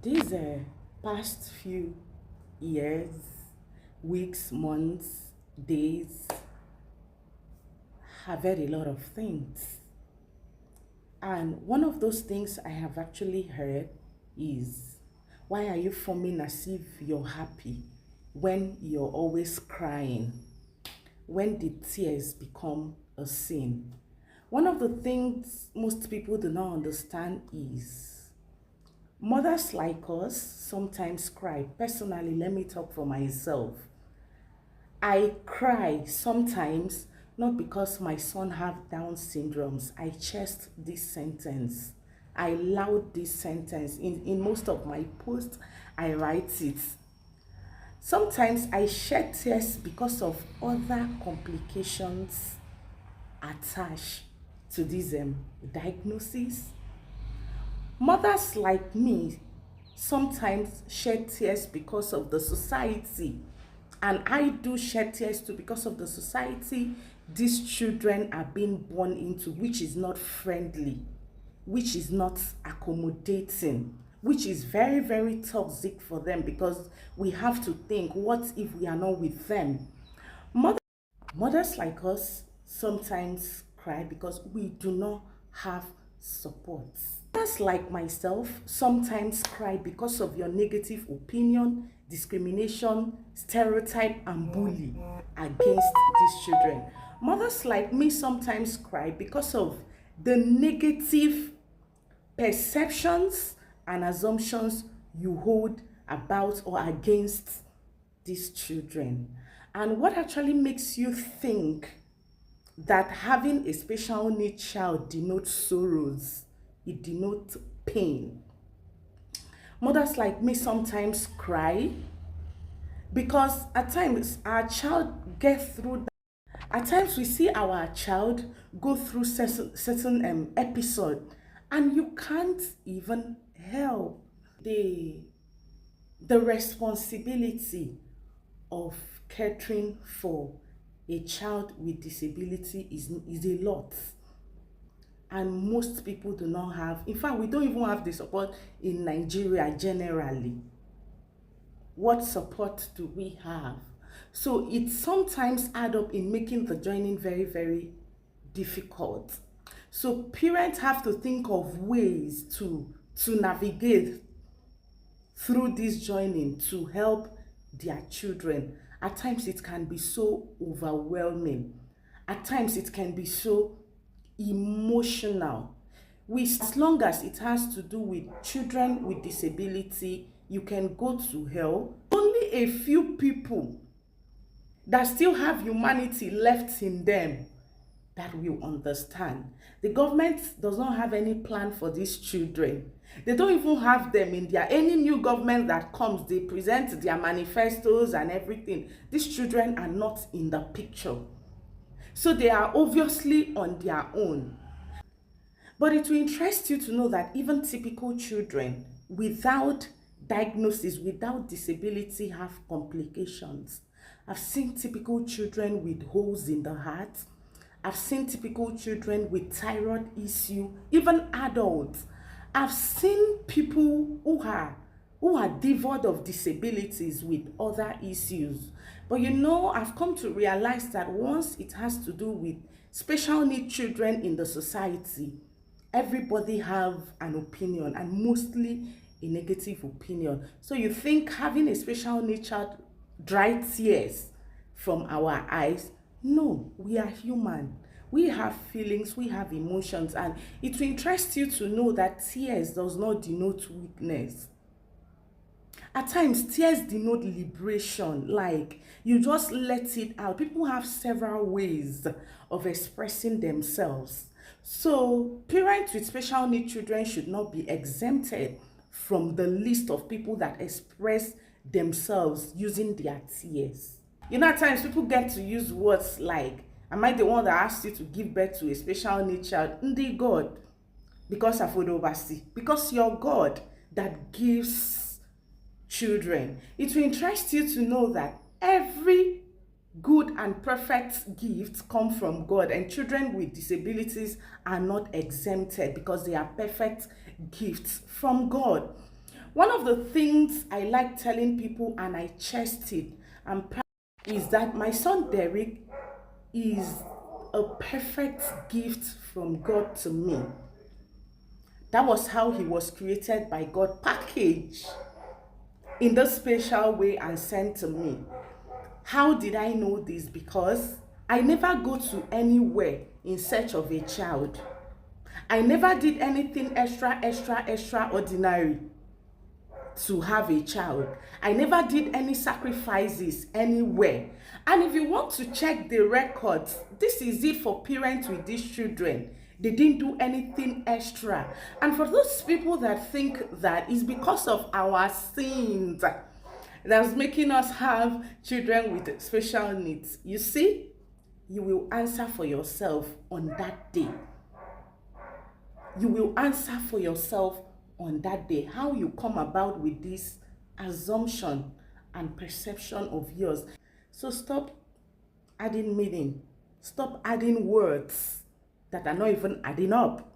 These past few years, weeks, months, days have heard a lot of things. And one of those things I have actually heard is, why are you forming as if you're happy when you're always crying? When did tears become a sin? One of the things most people do not understand is mothers like us sometimes cry. Personally, let me talk for myself. I cry sometimes not because my son have Down syndromes. I chest this sentence. I loud this sentence. In most of my posts, I write it. Sometimes I shed tears because of other complications attached to this diagnosis. Mothers like me sometimes shed tears because of the society, and I do shed tears too because of the society these children are being born into, which is not friendly, which is not accommodating, which is very, very toxic for them, because we have to think, what if we are not with them? Mothers like us sometimes cry because we do not have support. Mothers like myself sometimes cry because of your negative opinion, discrimination, stereotype, and bully against these children. Mothers like me sometimes cry because of the negative perceptions and assumptions you hold about or against these children. And what actually makes you think that having a special needs child denotes sorrows, it denotes pain? Mothers like me sometimes cry because at times our child gets through that. At times we see our child go through certain episode, and you can't even help. The responsibility of catering for a child with disability is a lot, and most people do not have. In fact, we don't even have the support in Nigeria generally. What support do we have? So it sometimes adds up in making the joining very, very difficult. So parents have to think of ways to navigate through this joining to help their children. At times it can be so overwhelming. At times it can be so emotional. As long as it has to do with children with disability, you can go to hell. Only a few people that still have humanity left in them that will understand. The government does not have any plan for these children. They don't even have them in their, any new government that comes, they present their manifestos and everything. These children are not in the picture. So they are obviously on their own. But it will interest you to know that even typical children without diagnosis, without disability, have complications. I've seen typical children with holes in the heart. I've seen typical children with thyroid issue, even adults. I've seen people who are devoid of disabilities with other issues. But you know, I've come to realize that once it has to do with special needs children in the society, everybody have an opinion, and mostly a negative opinion. So you think having a special needs child dry tears from our eyes? No, we are human. We have feelings, we have emotions, and it will interest you to know that tears does not denote weakness. At times, tears denote liberation, like you just let it out. People have several ways of expressing themselves. So parents with special needs children should not be exempted from the list of people that express themselves using their tears. You know, at times people get to use words like, am I the one that asked you to give birth to a special needs child? Ndi God, because of Odobasi, because you're God that gives children. It will interest you to know that every good and perfect gifts come from God, and children with disabilities are not exempted because they are perfect gifts from God. One of the things I like telling people, and I chest it and proud, is that my son Derek is a perfect gift from God to me. That was how he was created by God, packaged in this special way and sent to me. How did I know this? Because I never go to anywhere in search of a child. I never did anything extraordinary to have a child. I never did any sacrifices anywhere. And if you want to check the records, this is it for parents with these children. They didn't do anything extra. And for those people that think that it's because of our sins that's making us have children with special needs, you see, you will answer for yourself on that day. You will answer for yourself on that day. How you come about with this assumption and perception of yours. So stop adding meaning. Stop adding words that are not even adding up.